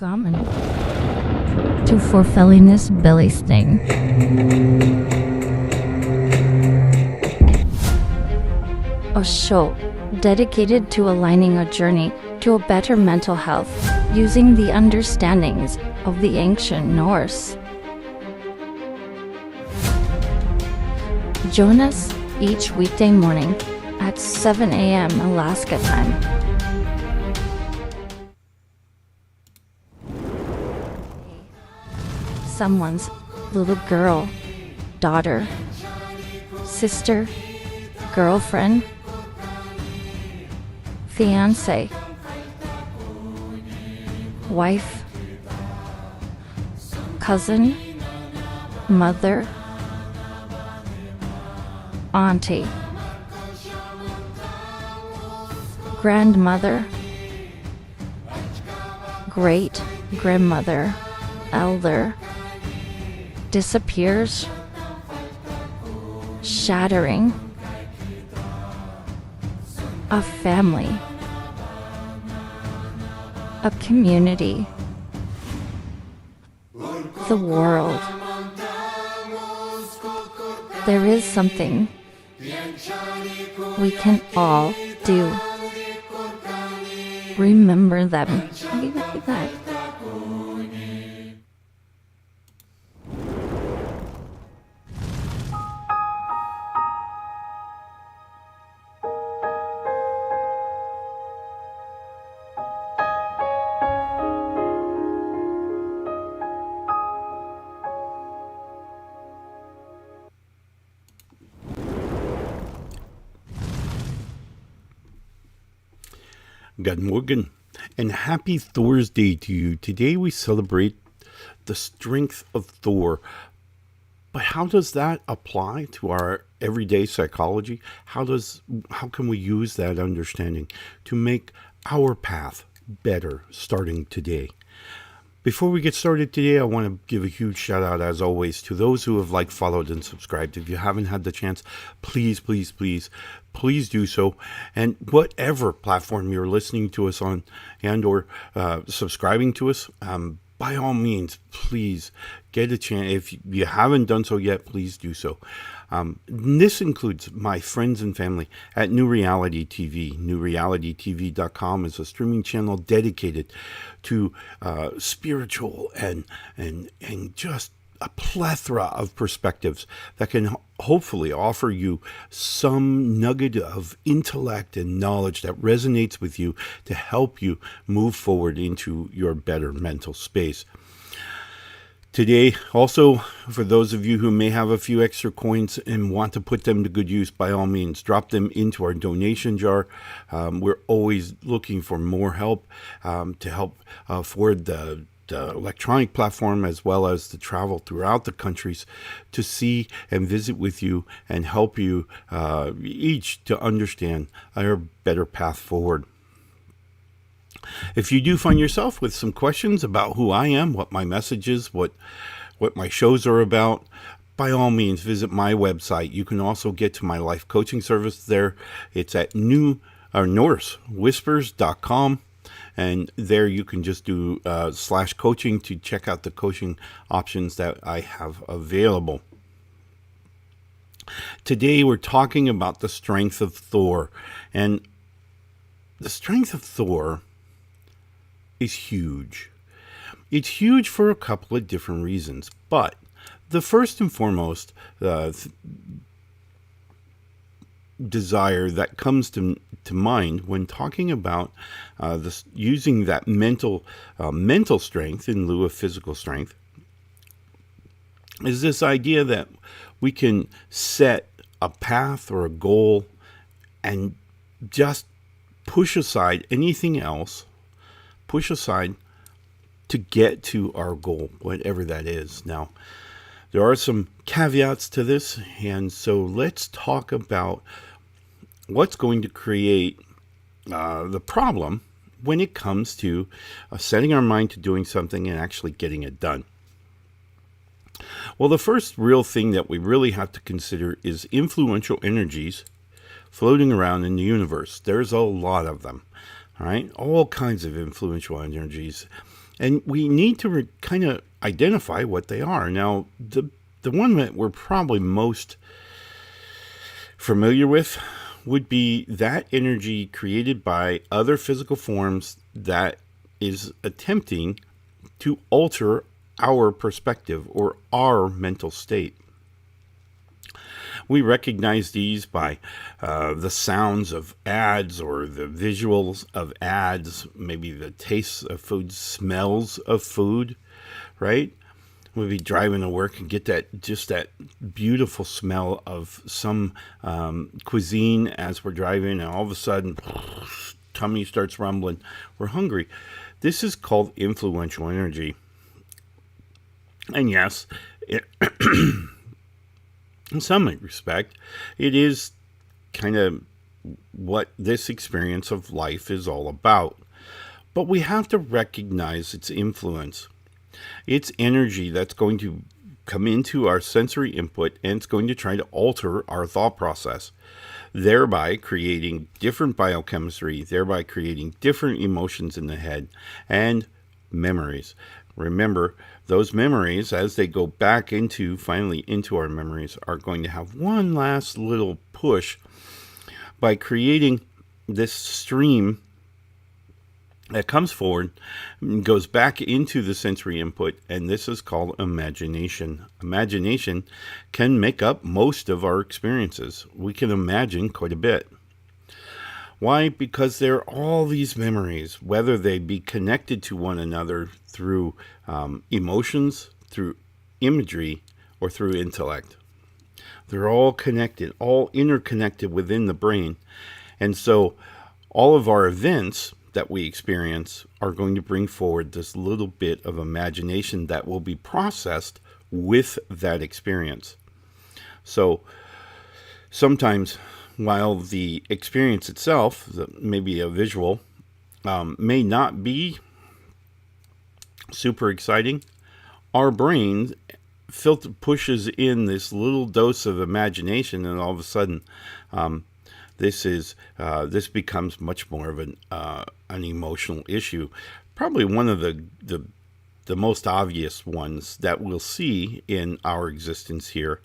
Welcome to Forfelliness Belly Sting. A show dedicated to aligning a journey to a better mental health using the understandings of the ancient Norse. Join us each weekday morning at 7 a.m. Alaska time. Someone's little girl, daughter, sister, girlfriend, fiance, wife, cousin, mother, auntie, grandmother, great grandmother, elder, disappears, shattering, a family, a community, the world. There is something we can all do. Remember them. Like that. Good morning and happy Thor's Day to you. Today we celebrate the strength of Thor. But how does that apply to our everyday psychology? How can we use that understanding to make our path better starting today? Before we get started today, I want to give a huge shout out, as always, to those who have liked, followed, and subscribed. If you haven't had the chance, please do so. And whatever platform you're listening to us on and or subscribing to us, by all means, please get a chance. If you haven't done so yet, please do so. This includes my friends and family at New Reality TV. Newrealitytv.com is a streaming channel dedicated to spiritual and just a plethora of perspectives that can hopefully offer you some nugget of intellect and knowledge that resonates with you to help you move forward into your better mental space. Today, also, for those of you who may have a few extra coins and want to put them to good use, by all means, drop them into our donation jar. We're always looking for more help to help afford the electronic platform as well as the travel throughout the countries to see and visit with you and help you each to understand our better path forward. If you do find yourself with some questions about who I am, what my message is, what my shows are about, by all means, visit my website. You can also get to my life coaching service there. It's at norsewhispers.com. And there you can just do /coaching to check out the coaching options that I have available. Today we're talking about the strength of Thor. And the strength of Thor is huge. It's huge for a couple of different reasons. But the first and foremost desire that comes to mind when talking about using that mental strength in lieu of physical strength is this idea that we can set a path or a goal and just push aside anything else, to get to our goal, whatever that is. Now, there are some caveats to this, and so let's talk about what's going to create the problem when it comes to setting our mind to doing something and actually getting it done. Well, the first real thing that we really have to consider is influential energies floating around in the universe. There's a lot of them, all right? All kinds of influential energies. And we need to kind of identify what they are. Now, the one that we're probably most familiar with would be that energy created by other physical forms that is attempting to alter our perspective or our mental state. We recognize these by the sounds of ads or the visuals of ads, maybe the tastes of food, smells of food, right? We'll be driving to work and get that beautiful smell of some cuisine as we're driving, and all of a sudden, tummy starts rumbling. We're hungry. This is called influential energy. And yes, in some respect, it is kind of what this experience of life is all about. But we have to recognize its influence. It's energy that's going to come into our sensory input, and it's going to try to alter our thought process, thereby creating different biochemistry, thereby creating different emotions in the head and memories. Remember, those memories, as they go back finally into our memories, are going to have one last little push by creating this stream that comes forward and goes back into the sensory input, and this is called imagination. Imagination can make up most of our experiences. We can imagine quite a bit. Why? Because there are all these memories, whether they be connected to one another through emotions, through imagery, or through intellect. They're all connected, all interconnected within the brain. And so all of our events that we experience are going to bring forward this little bit of imagination that will be processed with that experience. So sometimes, while the experience itself, maybe a visual, may not be super exciting, our brain pushes in this little dose of imagination, and all of a sudden, this becomes much more of an emotional issue. Probably one of the most obvious ones that we'll see in our existence here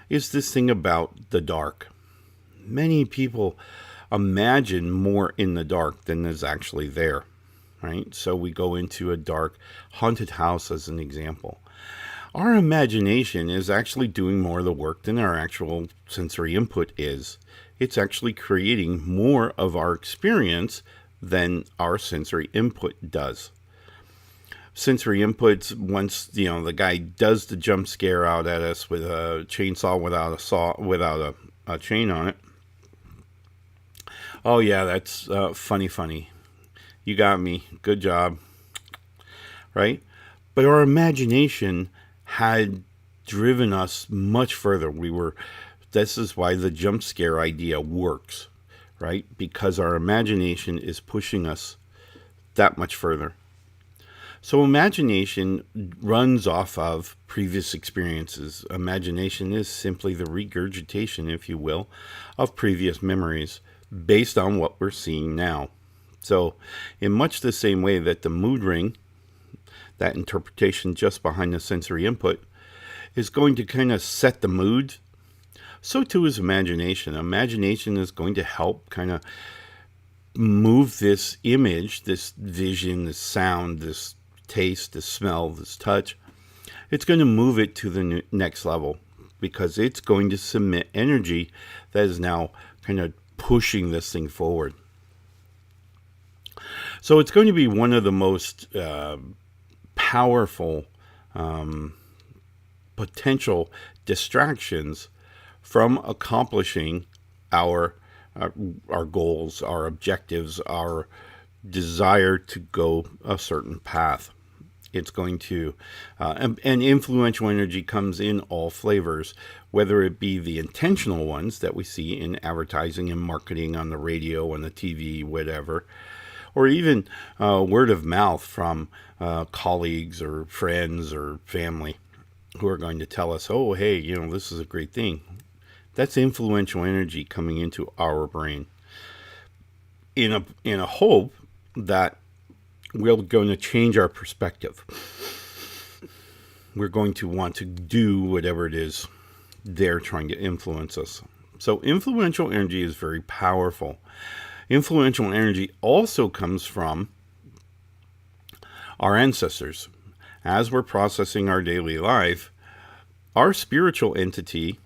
is this thing about the dark. Many people imagine more in the dark than is actually there, right? So we go into a dark, haunted house as an example. Our imagination is actually doing more of the work than our actual sensory input is. It's actually creating more of our experience than our sensory input does. Sensory inputs, once the guy does the jump scare out at us with a chainsaw without a chain on it. Oh yeah, that's funny. You got me. Good job. Right? But our imagination had driven us much further. This is why the jump scare idea works, right? Because our imagination is pushing us that much further. So imagination runs off of previous experiences. Imagination is simply the regurgitation, if you will, of previous memories based on what we're seeing now. So in much the same way that the mood ring, that interpretation just behind the sensory input, is going to kind of set the mood, so too is imagination. Imagination is going to help kind of move this image, this vision, this sound, this taste, this smell, this touch. It's going to move it to the next level because it's going to submit energy that is now kind of pushing this thing forward. So it's going to be one of the most powerful potential distractions from accomplishing our goals, our objectives, our desire to go a certain path. It's going to, and influential energy comes in all flavors, whether it be the intentional ones that we see in advertising and marketing on the radio, on the TV, whatever, or even word of mouth from colleagues or friends or family who are going to tell us, oh, hey, this is a great thing. That's influential energy coming into our brain in a hope that we're going to change our perspective. We're going to want to do whatever it is they're trying to influence us. So influential energy is very powerful. Influential energy also comes from our ancestors. As we're processing our daily life, our spiritual entity,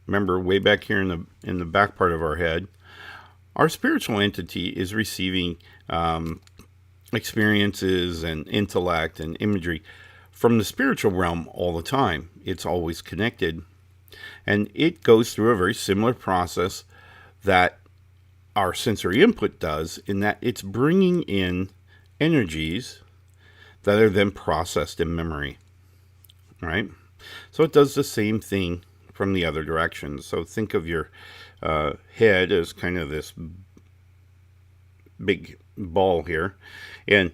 remember way back here in the back part of our head, our spiritual entity is receiving experiences and intellect and imagery from the spiritual realm all the time. It's always connected. And it goes through a very similar process that our sensory input does, in that it's bringing in energies that are then processed in memory, right? So it does the same thing from the other direction. So think of your head as kind of this big ball here, and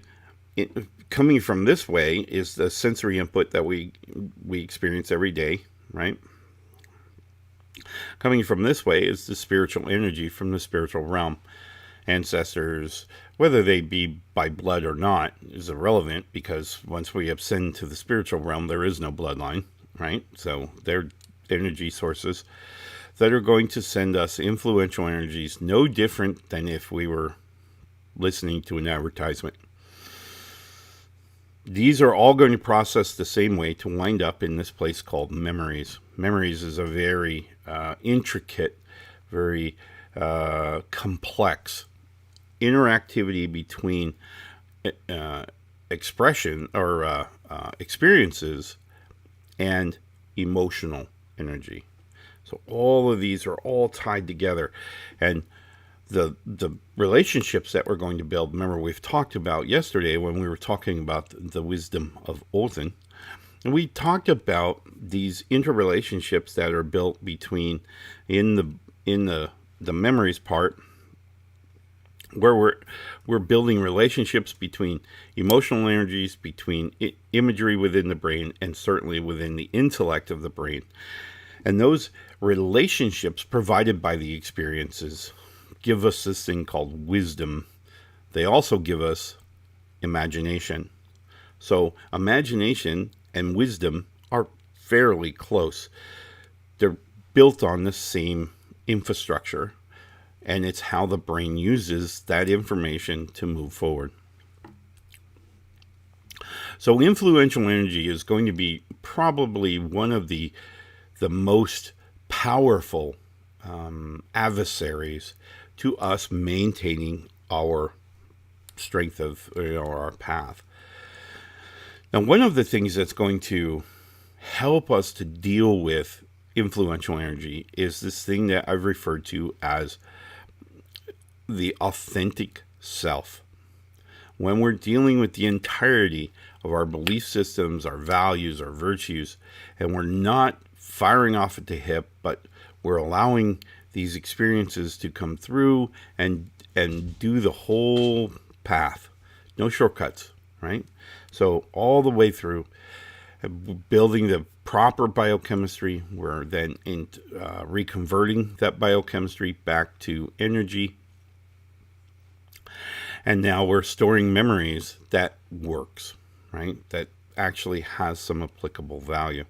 coming from this way is the sensory input that we experience every day, right? Coming from this way is the spiritual energy from the spiritual realm. Ancestors, whether they be by blood or not, is irrelevant, because once we ascend to the spiritual realm, there is no bloodline, right? So they're energy sources that are going to send us influential energies, no different than if we were listening to an advertisement. These are all going to process the same way to wind up in this place called memories. Memories is a very intricate, very complex interactivity between expression or experiences and emotional energy. So all of these are all tied together, and the relationships that we're going to build. Remember, we've talked about yesterday when we were talking about the wisdom of Odin, and we talked about these interrelationships that are built between in the memories part, where we're building relationships between emotional energies, between imagery within the brain, and certainly within the intellect of the brain. And those relationships provided by the experiences give us this thing called wisdom. They also give us imagination. So imagination and wisdom are fairly close. They're built on the same infrastructure, and it's how the brain uses that information to move forward. So influential energy is going to be probably one of the most powerful adversaries to us maintaining our strength of our path. Now, one of the things that's going to help us to deal with influential energy is this thing that I've referred to as the authentic self. When we're dealing with the entirety of our belief systems, our values, our virtues, and we're not firing off at the hip, but we're allowing these experiences to come through and do the whole path. No shortcuts, right? So all the way through, building the proper biochemistry, we're then reconverting that biochemistry back to energy. And now we're storing memories that works, right? That actually has some applicable value.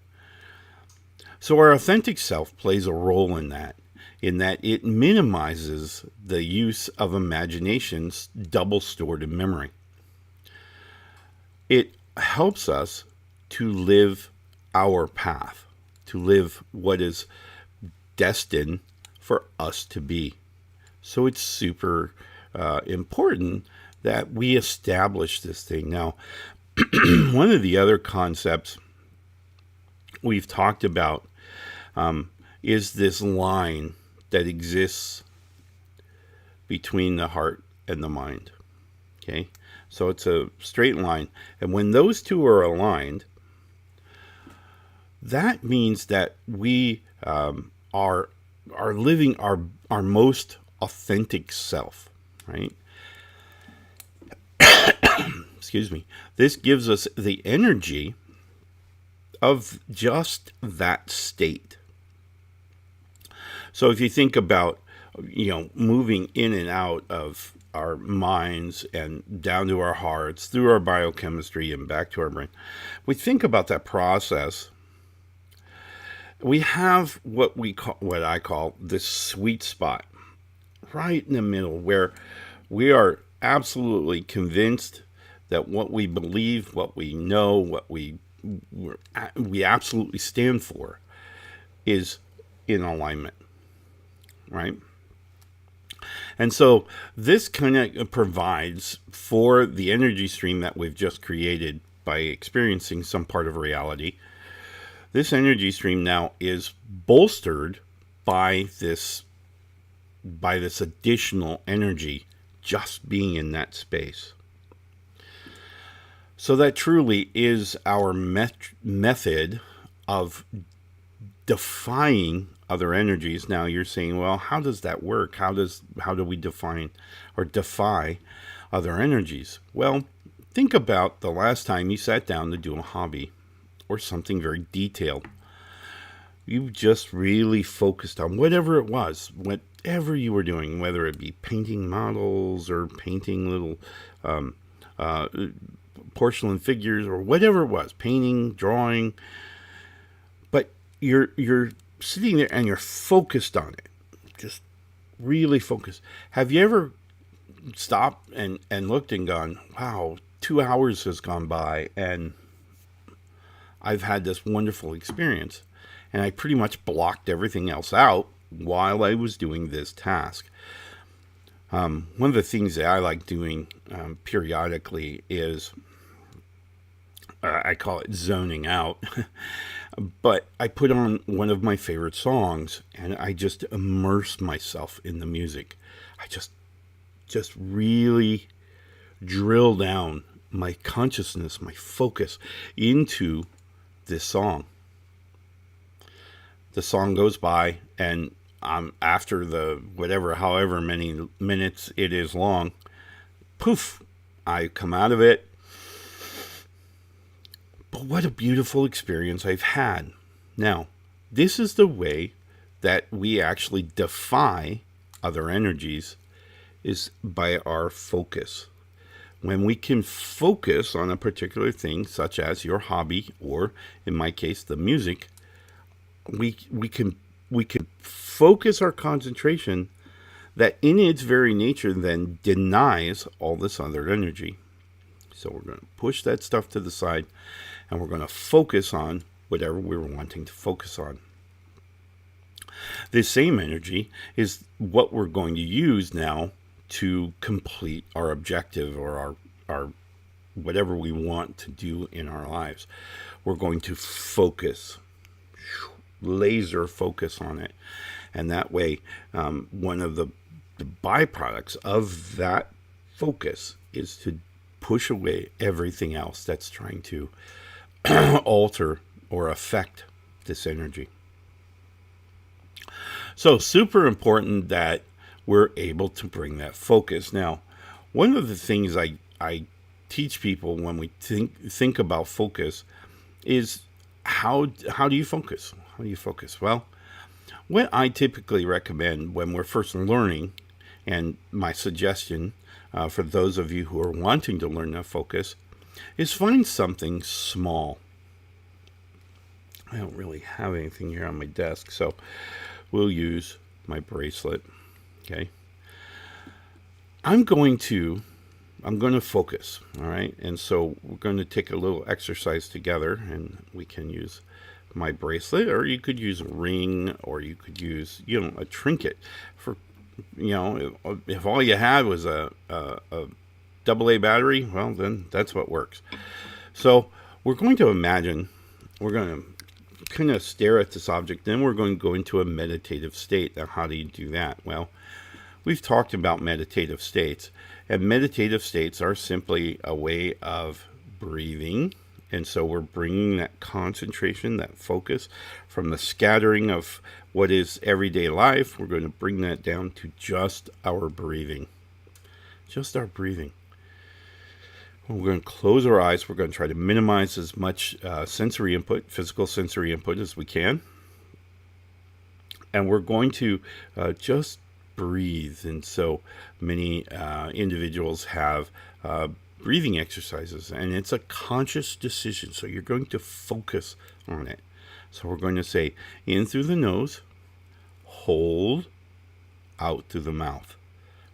So our authentic self plays a role in that it minimizes the use of imaginations double stored in memory. It helps us to live our path, to live what is destined for us to be. So it's super important that we establish this thing. Now, one of the other concepts we've talked about is this line that exists between the heart and the mind. Okay, so it's a straight line, and when those two are aligned, that means that we are living our most authentic self, right? Excuse me. This gives us the energy of just that state. So if you think about, moving in and out of our minds and down to our hearts, through our biochemistry and back to our brain. We think about that process. We have what I call this sweet spot, right in the middle, where we are absolutely convinced that what we believe, what we know, what we absolutely stand for is in alignment, right? And so this kind of provides for the energy stream that we've just created by experiencing some part of reality. This energy stream now is bolstered by this additional energy just being in that space. So that truly is our method of defying other energies. Now you're saying, well, how does that work? How do we define or defy other energies? Well, think about the last time you sat down to do a hobby or something very detailed. You just really focused on whatever it was, whatever you were doing, whether it be painting models or painting little porcelain figures or whatever it was, painting, drawing. But you're sitting there and you're focused on it, just really focused. Have you ever stopped and looked and gone, wow, 2 hours has gone by and I've had this wonderful experience, and I pretty much blocked everything else out while I was doing this task. One of the things that I like doing periodically is I call it zoning out. But I put on one of my favorite songs and I just immerse myself in the music. I just really drill down my consciousness, my focus into this song. The song goes by, and after the however many minutes it is long, poof, I come out of it. But what a beautiful experience I've had. Now, this is the way that we actually defy other energies, is by our focus. When we can focus on a particular thing, such as your hobby, or in my case, the music, we can focus our concentration that in its very nature then denies all this other energy. So we're going to push that stuff to the side and we're going to focus on whatever we're wanting to focus on. This same energy is what we're going to use now to complete our objective or our whatever we want to do in our lives. We're going to focus, laser focus on it. And that way, one of the byproducts of that focus is to push away everything else that's trying to alter or affect this energy. So super important that we're able to bring that focus. Now, one of the things I teach people when we think about focus is how do you focus? How do you focus? Well, what I typically recommend when we're first learning, and my suggestion for those of you who are wanting to learn that focus, is find something small. I don't really have anything here on my desk, so we'll use my bracelet. Okay. I'm going to focus. All right. And so we're going to take a little exercise together, and we can use my bracelet, or you could use a ring, or you could use, a trinket for, if all you had was a AA battery, well, then that's what works. So we're going to imagine, we're going to kind of stare at this object, then we're going to go into a meditative state. Now, how do you do that? Well, we've talked about meditative states, and meditative states are simply a way of breathing. And so we're bringing that concentration, that focus from the scattering of what is everyday life. We're going to bring that down to just our breathing. Just our breathing. We're going to close our eyes. We're going to try to minimize as much sensory input, physical sensory input as we can. And we're going to just breathe. And so many individuals have breathing exercises, and it's a conscious decision. So you're going to focus on it. So we're going to say in through the nose, hold, out through the mouth,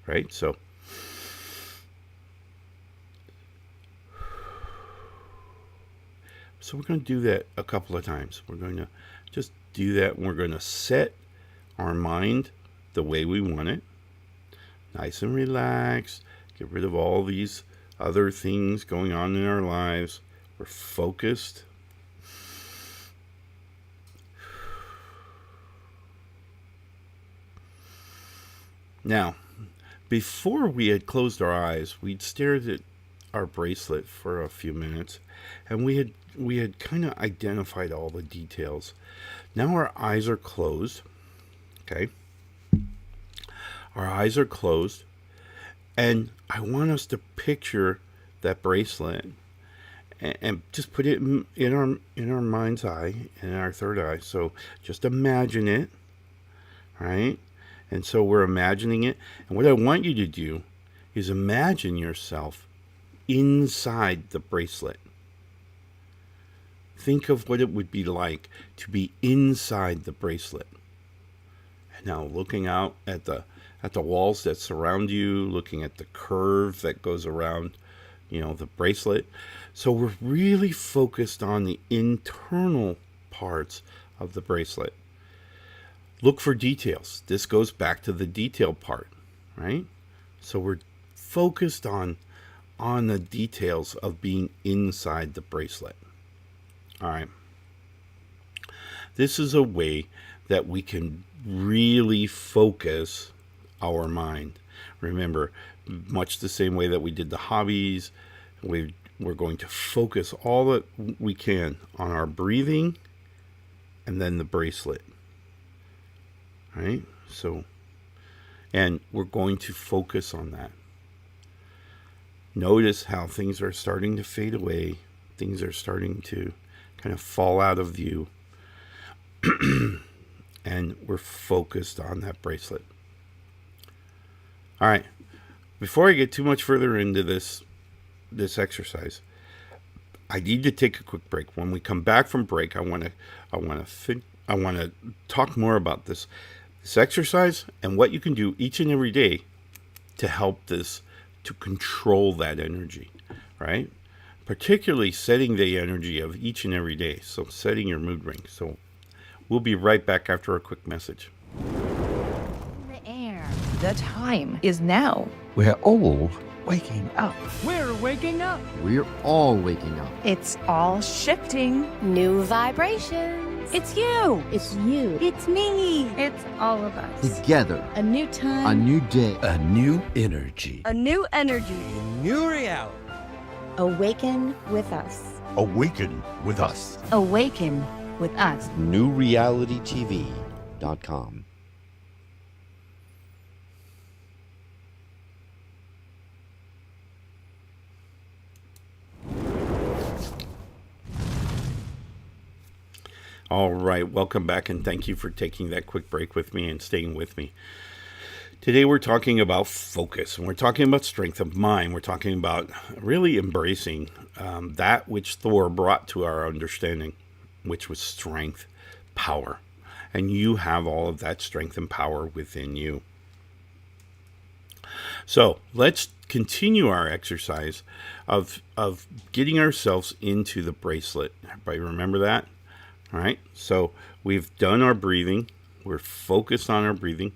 right? So we're going to do that a couple of times. We're going to just do that, and we're going to set our mind the way we want it. Nice and relaxed. Get rid of all these other things going on in our lives. We're focused. Now, before we had closed our eyes, we'd stared at our bracelet for a few minutes, and we had kind of identified all the details. Now our eyes are closed. Okay? Our eyes are closed, and I want us to picture that bracelet and just put it in our mind's eye, in our third eye. So just imagine it, right? And so we're imagining it. And what I want you to do is imagine yourself inside the bracelet. Think of what it would be like to be inside the bracelet. And now looking out at the walls that surround you, looking at the curve that goes around, the bracelet. So we're really focused on the internal parts of the bracelet. Look for details. This goes back to the detail part, right? So we're focused on the details of being inside the bracelet. All right. This is a way that we can really focus our mind. Remember, much the same way that we did the hobbies, we're going to focus all that we can on our breathing and then the bracelet. Right? So, and we're going to focus on that. Notice how things are starting to fade away. Things are starting to kind of fall out of view. And we're focused on that bracelet. All right. Before I get too much further into this exercise, I need to take a quick break. When we come back from break, I want to talk more about this exercise and what you can do each and every day to help this, to control that energy, right? Particularly setting the energy of each and every day. So setting your mood ring. So we'll be right back after a quick message. The air. The time is now. We're all waking up. We're waking up. We're all waking up. It's all shifting. New vibrations. It's you. It's you. It's me. It's all of us. Together. A new time. A new day. A new energy. A new energy. A new reality. Awaken with us. Awaken with us. Awaken with us. newrealitytv.com. All right, welcome back, and thank you for taking that quick break with me and staying with me. Today we're talking about focus, and we're talking about strength of mind. We're talking about really embracing that which Thor brought to our understanding, which was strength, power. And you have all of that strength and power within you. So let's continue our exercise of getting ourselves into the bracelet. Everybody remember that? All right, so we've done our breathing. We're focused on our breathing.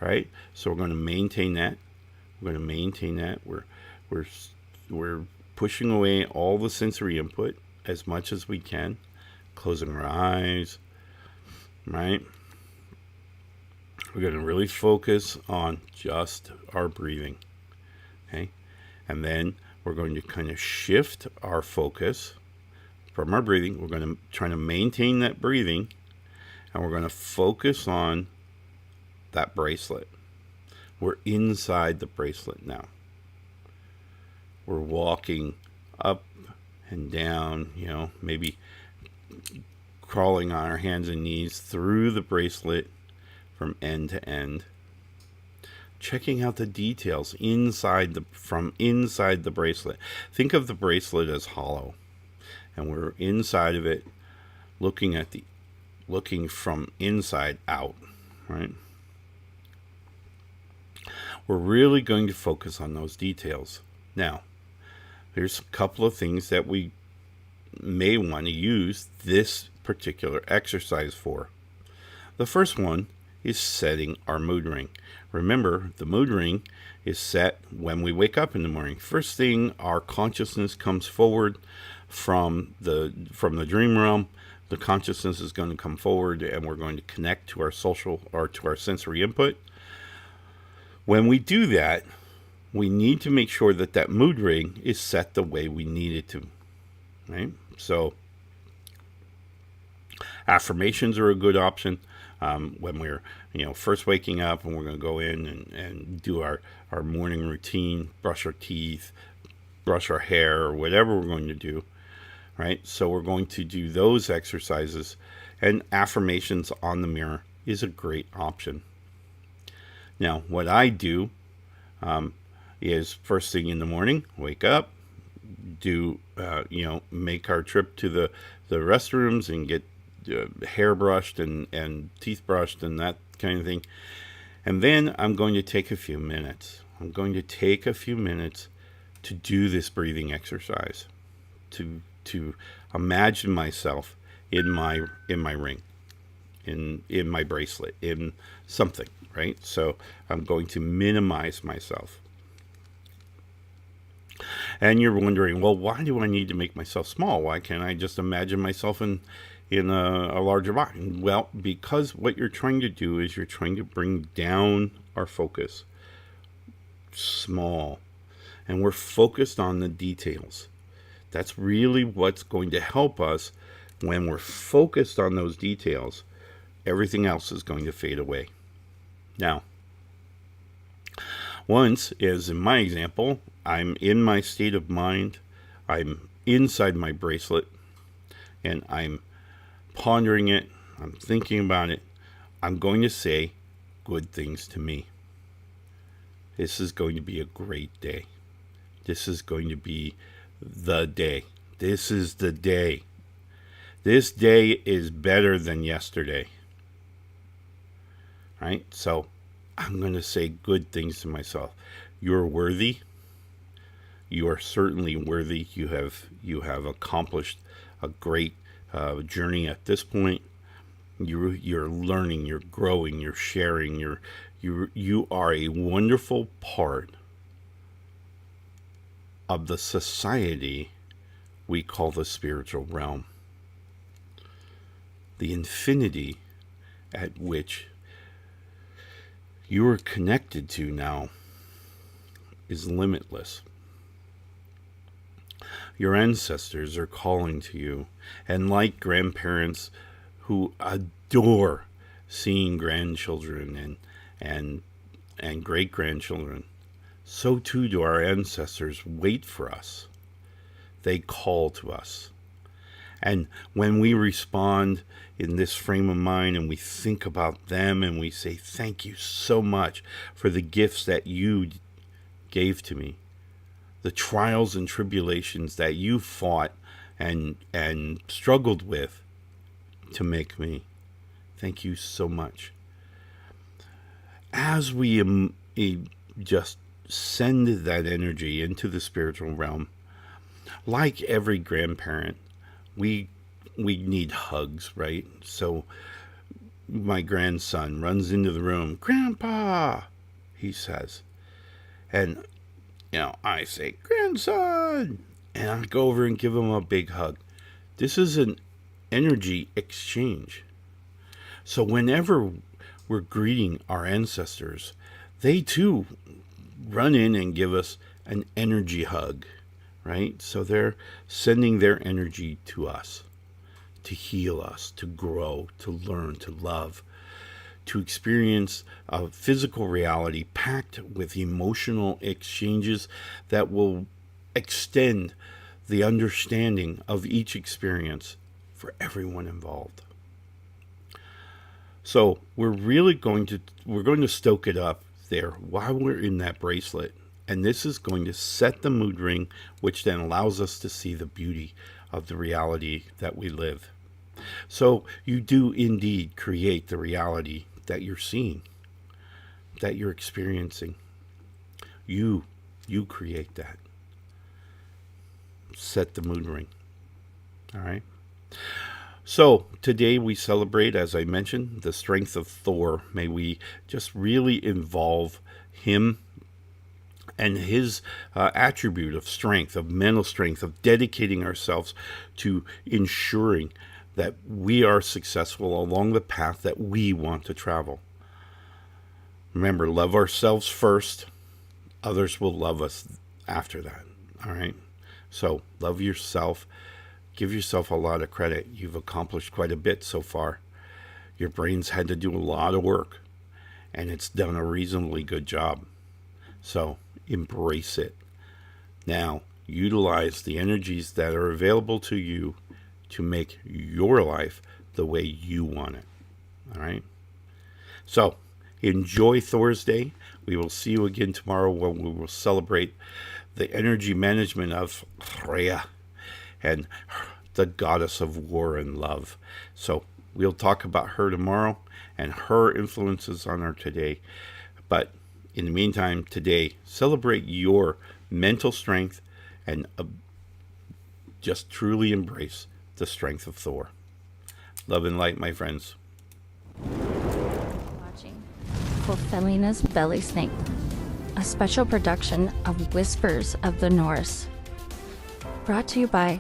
All right, so we're going to maintain that. We're going to maintain that. We're pushing away all the sensory input as much as we can. Closing our eyes, right? We're going to really focus on just our breathing, okay? And then we're going to kind of shift our focus from our breathing. We're going to try to maintain that breathing, and we're going to focus on that bracelet. We're inside the bracelet now. We're walking up and down, maybe crawling on our hands and knees through the bracelet from end to end, checking out the details from inside the bracelet. Think of the bracelet as hollow, and we're inside of it, looking from inside out, right? We're really going to focus on those details. Now, there's a couple of things that we may want to use this particular exercise for. The first one is setting our mood ring. Remember, the mood ring is set when we wake up in the morning. First thing, our consciousness comes forward from the dream realm. The consciousness is going to come forward, and we're going to connect to our social or to our sensory input. When we do that, we need to make sure that mood ring is set the way we need it to, right? So affirmations are a good option when we're first waking up, and we're going to go in and do our morning routine, brush our teeth, brush our hair, or whatever we're going to do, right? So we're going to do those exercises, and affirmations on the mirror is a great option. Now, what I do is first thing in the morning, wake up, do make our trip to the restrooms and get hair brushed and teeth brushed and that kind of thing. And then I'm going to take a few minutes. I'm going to take a few minutes to do this breathing exercise, to imagine myself in my ring, in my bracelet, in something, right? So I'm going to minimize myself. And you're wondering, well, why do I need to make myself small? Why can't I just imagine myself in a larger body? Well, because what you're trying to do is you're trying to bring down our focus small, and we're focused on the details. That's really what's going to help us. When we're focused on those details, everything else is going to fade away. Now, once, as in my example, I'm in my state of mind, I'm inside my bracelet, and I'm pondering it, I'm thinking about it, I'm going to say good things to me. This is going to be a great day. This is going to be the day. This is the day. This day is better than yesterday. Right? So I'm going to say good things to myself. You're worthy. You are certainly worthy. You have accomplished a great journey at this point. You're learning, you're growing, you're sharing, you are a wonderful part of the society we call the spiritual realm. The infinity at which you are connected to now is limitless. Your ancestors are calling to you, and like grandparents who adore seeing grandchildren and great-grandchildren, so too do our ancestors wait for us. They call to us. And when we respond in this frame of mind and we think about them and we say, thank you so much for the gifts that you gave to me, the trials and tribulations that you fought and struggled with to make me. Thank you so much. As we just send that energy into the spiritual realm, like every grandparent, we need hugs, right? So my grandson runs into the room, "Grandpa," he says. And, I say, "Grandson," and I go over and give him a big hug. This is an energy exchange. So whenever we're greeting our ancestors, they too run in and give us an energy hug, right? So they're sending their energy to us, to heal us, to grow, to learn, to love, to experience a physical reality packed with emotional exchanges that will extend the understanding of each experience for everyone involved. So we're going to stoke it up there while we're in that bracelet. And this is going to set the mood ring, which then allows us to see the beauty of the reality that we live. So you do indeed create the reality that you're seeing, that you're experiencing. You create that. Set the mood ring. All right. So today we celebrate, as I mentioned, the strength of Thor. May we just really involve him and his attribute of strength, of mental strength, of dedicating ourselves to ensuring that we are successful along the path that we want to travel. Remember, love ourselves first. Others will love us after that. All right. So love yourself. Give yourself a lot of credit. You've accomplished quite a bit so far. Your brain's had to do a lot of work, and it's done a reasonably good job. So embrace it. Now, utilize the energies that are available to you to make your life the way you want it. All right? So enjoy Thursday. We will see you again tomorrow when we will celebrate the energy management of Freya and the goddess of war and love. So we'll talk about her tomorrow and her influences on her today. But in the meantime, today, celebrate your mental strength and just truly embrace the strength of Thor. Love and light, my friends. Watching Ulfhednar's Belly Snake, a special production of Whispers of the Norse. Brought to you by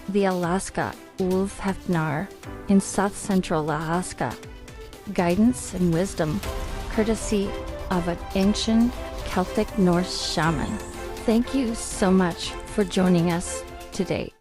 the Alaska ulfhednar in South Central Alaska. Guidance and wisdom, courtesy of an ancient Celtic Norse shaman. Thank you so much for joining us today.